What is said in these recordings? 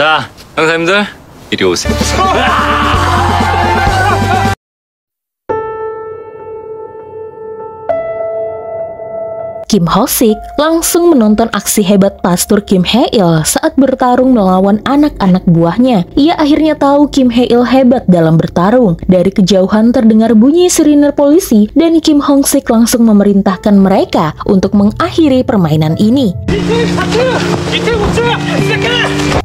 자, 형사님들 이리 오세요. Kim Ho-sik langsung menonton aksi hebat Pastor Kim Hae-il saat bertarung melawan anak-anak buahnya. Ia akhirnya tahu Kim Hae-il hebat dalam bertarung. Dari kejauhan terdengar bunyi sirine polisi dan Kim Ho-sik langsung memerintahkan mereka untuk mengakhiri permainan ini.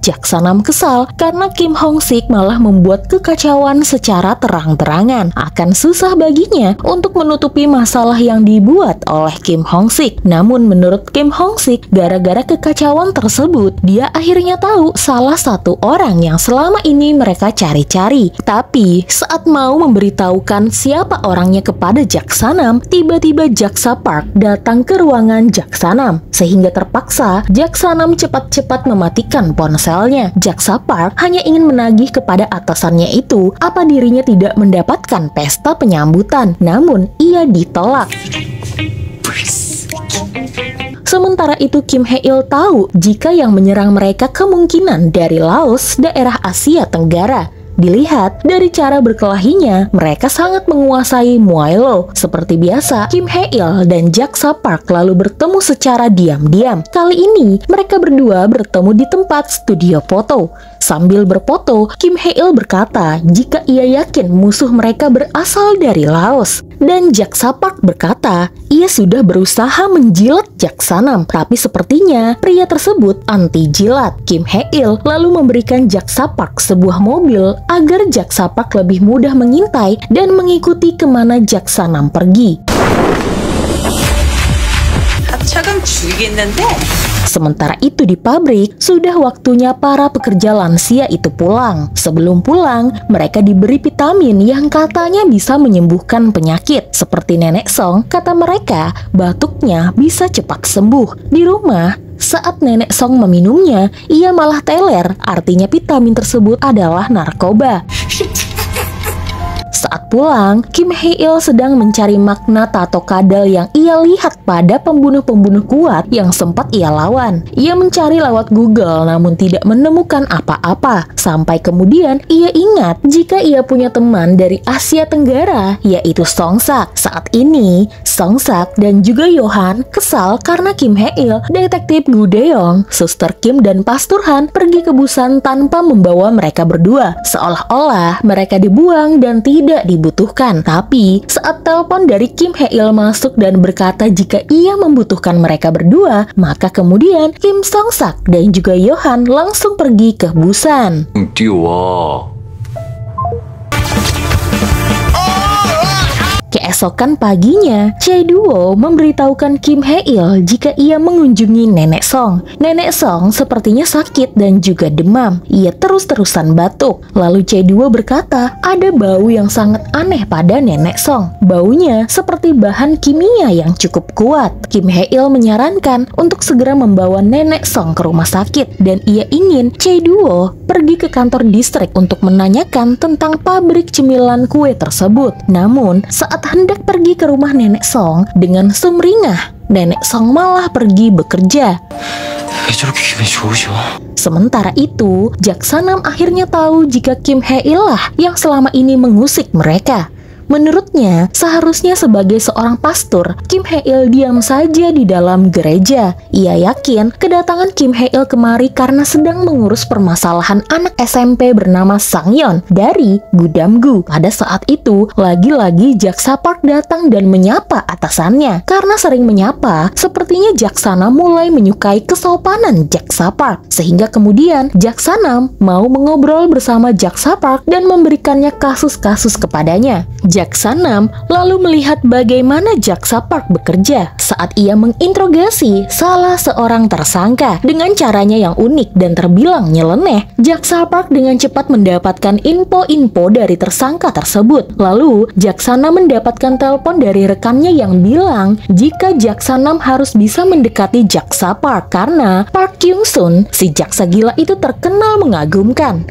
Jaksanam kesal karena Kim Ho-sik malah membuat kekacauan secara terang-terangan. Akan susah baginya untuk menutupi masalah yang dibuat oleh Kim Ho-sik. Namun menurut Kim Ho-sik, gara-gara kekacauan tersebut, dia akhirnya tahu salah satu orang yang selama ini mereka cari-cari. Tapi saat mau memberitahukan siapa orangnya kepada Jaksanam, tiba-tiba Jaksa Park datang ke ruangan Jaksanam. Sehingga terpaksa Jaksanam cepat-cepat mematikan ponselnya. Jaksa Park hanya ingin menagih kepada atasannya itu apa dirinya tidak mendapatkan pesta penyambutan. Namun ia ditolak. Sementara itu Kim Hae-il tahu jika yang menyerang mereka kemungkinan dari Laos, daerah Asia Tenggara. Dilihat dari cara berkelahinya, mereka sangat menguasai Muay Lo. Seperti biasa, Kim Hae-il dan Jaksa Park lalu bertemu secara diam-diam. Kali ini, mereka berdua bertemu di tempat studio foto. Sambil berfoto, Kim Hae-il berkata jika ia yakin musuh mereka berasal dari Laos. Dan Jaksa Park berkata, ia sudah berusaha menjilat Jaksanam, tapi sepertinya pria tersebut anti jilat. Kim Hae-il lalu memberikan Jaksa Park sebuah mobil agar Jaksa Park lebih mudah mengintai dan mengikuti kemana Jaksanam pergi. Sementara itu di pabrik, sudah waktunya para pekerja lansia itu pulang. Sebelum pulang, mereka diberi vitamin yang katanya bisa menyembuhkan penyakit. Seperti Nenek Song, kata mereka, batuknya bisa cepat sembuh. Di rumah, saat Nenek Song meminumnya, ia malah teler. Artinya vitamin tersebut adalah narkoba. Saat pulang, Kim Hae-il sedang mencari makna tato kadal yang ia lihat pada pembunuh-pembunuh kuat yang sempat ia lawan. Ia mencari lewat Google namun tidak menemukan apa-apa. Sampai kemudian ia ingat jika ia punya teman dari Asia Tenggara, yaitu Song-sak. Saat ini, Song-sak dan juga Yohan kesal karena Kim Hae-il, detektif Gu Deong, Suster Kim dan Pastor Han pergi ke Busan tanpa membawa mereka berdua. Seolah-olah mereka dibuang dan tidak dibutuhkan. Tapi saat telepon dari Kim Hae-il masuk dan berkata jika ia membutuhkan mereka berdua, maka kemudian Kim Song-sak dan juga Yohan langsung pergi ke Busan. Keesokan paginya, Chae-duo memberitahukan Kim Hae-il jika ia mengunjungi Nenek Song. Nenek Song sepertinya sakit dan juga demam. Ia terus-terusan batuk. Lalu Chae-duo berkata ada bau yang sangat aneh pada Nenek Song. Baunya seperti bahan kimia yang cukup kuat. Kim Hae-il menyarankan untuk segera membawa Nenek Song ke rumah sakit. Dan ia ingin Chae-duo pergi ke kantor distrik untuk menanyakan tentang pabrik cemilan kue tersebut. Namun, saat hendak pergi ke rumah Nenek Song dengan sumringah, Nenek Song malah pergi bekerja. Sementara itu, Jaksanam akhirnya tahu jika Kim Hae-il lah yang selama ini mengusik mereka. Menurutnya, seharusnya sebagai seorang pastor, Kim Hae-il diam saja di dalam gereja. Ia yakin kedatangan Kim Hae-il kemari karena sedang mengurus permasalahan anak SMP bernama Sang-yeon dari Gudam-gu. Pada saat itu, lagi-lagi Jaksa Park datang dan menyapa atasannya. Karena sering menyapa, sepertinya Jaksanam mulai menyukai kesopanan Jaksa Park. Sehingga kemudian Jaksanam mau mengobrol bersama Jaksa Park dan memberikannya kasus-kasus kepadanya. Jaksanam lalu melihat bagaimana Jaksa Park bekerja saat ia menginterogasi salah seorang tersangka. Dengan caranya yang unik dan terbilang nyeleneh, Jaksa Park dengan cepat mendapatkan info-info dari tersangka tersebut. Lalu, Jaksanam mendapatkan telepon dari rekannya yang bilang jika Jaksanam harus bisa mendekati Jaksa Park karena Park Kyung-sun, si jaksa gila itu terkenal mengagumkan.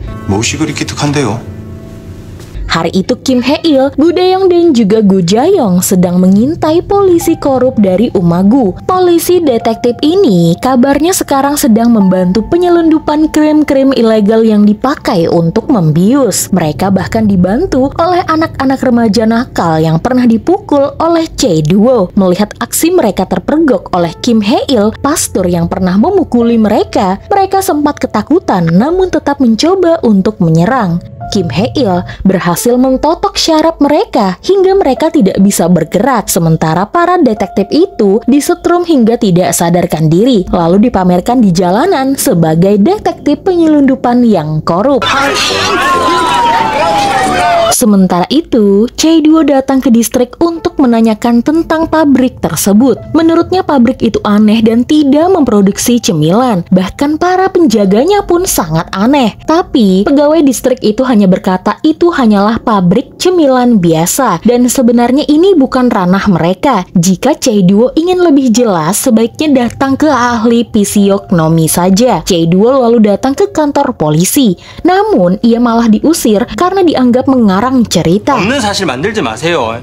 Hari itu Kim Hae-il, Gu Dae-yong dan juga Gu Jae-yong sedang mengintai polisi korup dari Umagu. Polisi detektif ini kabarnya sekarang sedang membantu penyelundupan krim-krim ilegal yang dipakai untuk membius. Mereka bahkan dibantu oleh anak-anak remaja nakal yang pernah dipukul oleh Chae-duo. Melihat aksi mereka terpergok oleh Kim Hae-il, pastor yang pernah memukuli mereka sempat ketakutan namun tetap mencoba untuk menyerang. Kim Hae-il berhasil mentotok syaraf mereka hingga mereka tidak bisa bergerak, sementara para detektif itu disetrum hingga tidak sadarkan diri, lalu dipamerkan di jalanan sebagai detektif penyelundupan yang korup. Sementara itu, Chae-duo datang ke distrik untuk menanyakan tentang pabrik tersebut. Menurutnya pabrik itu aneh dan tidak memproduksi cemilan. Bahkan para penjaganya pun sangat aneh. Tapi, pegawai distrik itu hanya berkata itu hanyalah pabrik cemilan biasa. Dan sebenarnya ini bukan ranah mereka. Jika Chae-duo ingin lebih jelas, sebaiknya datang ke ahli fisiognomi saja. Chae-duo lalu datang ke kantor polisi. Namun, ia malah diusir karena dianggap mengarang cerita. 없는 사실 만들지 마세요.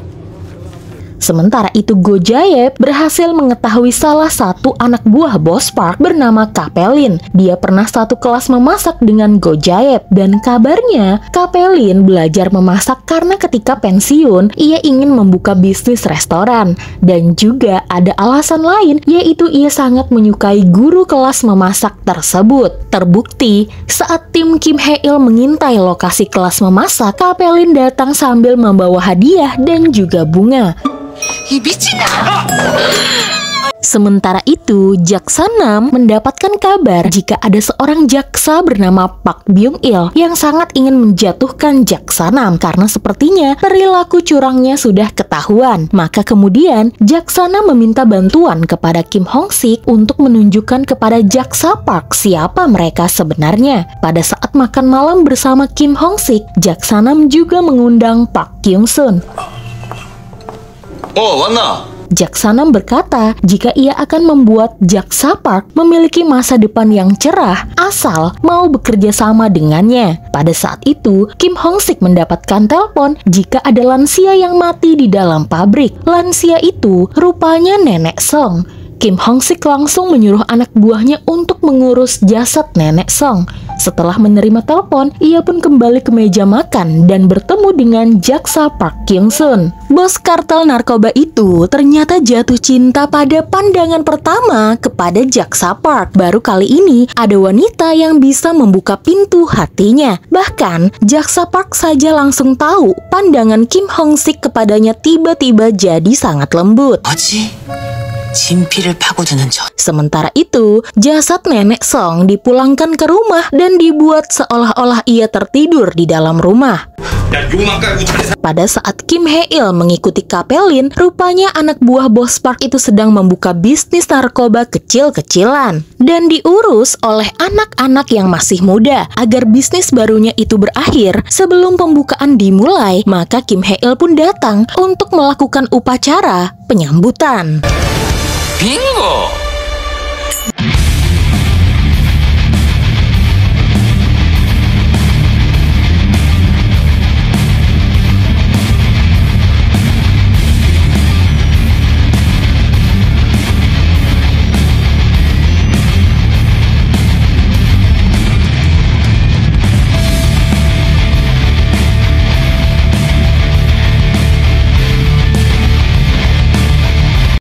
Sementara itu Go Jae berhasil mengetahui salah satu anak buah Bos Park bernama Kapelin. Dia pernah satu kelas memasak dengan Go Jae dan kabarnya Kapelin belajar memasak karena ketika pensiun ia ingin membuka bisnis restoran. Dan juga ada alasan lain, yaitu ia sangat menyukai guru kelas memasak tersebut. Terbukti saat tim Kim Hae-il mengintai lokasi kelas memasak, Kapelin datang sambil membawa hadiah dan juga bunga. Sementara itu, Jaksa Nam mendapatkan kabar jika ada seorang jaksa bernama Pak Byung-il yang sangat ingin menjatuhkan Jaksa Nam karena sepertinya perilaku curangnya sudah ketahuan. Maka kemudian Jaksa Nam meminta bantuan kepada Kim Hong-sik untuk menunjukkan kepada Jaksa Park siapa mereka sebenarnya. Pada saat makan malam bersama Kim Hong-sik, Jaksa Nam juga mengundang Pak Kyung-sun. 왔나? Jaksa Nam berkata jika ia akan membuat Jaksa Park memiliki masa depan yang cerah asal mau bekerja sama dengannya. Pada saat itu, Kim Hong-sik mendapatkan telepon jika ada lansia yang mati di dalam pabrik. Lansia itu rupanya Nenek Song. Kim Hong-sik langsung menyuruh anak buahnya untuk mengurus jasad Nenek Song. Setelah menerima telepon, ia pun kembali ke meja makan dan bertemu dengan Jaksa Park Kyung-sun. Bos kartel narkoba itu ternyata jatuh cinta pada pandangan pertama kepada Jaksa Park. Baru kali ini ada wanita yang bisa membuka pintu hatinya. Bahkan, Jaksa Park saja langsung tahu pandangan Kim Hong-sik kepadanya tiba-tiba jadi sangat lembut. 진피를 파고드는 저. Sementara itu, jasad Nenek Song dipulangkan ke rumah dan dibuat seolah-olah ia tertidur di dalam rumah. Pada saat Kim Hae-il mengikuti Kapelin, rupanya anak buah Bos Park itu sedang membuka bisnis narkoba kecil-kecilan dan diurus oleh anak-anak yang masih muda. Agar bisnis barunya itu berakhir sebelum pembukaan dimulai, maka Kim Hae-il pun datang untuk melakukan upacara penyambutan. 빙고!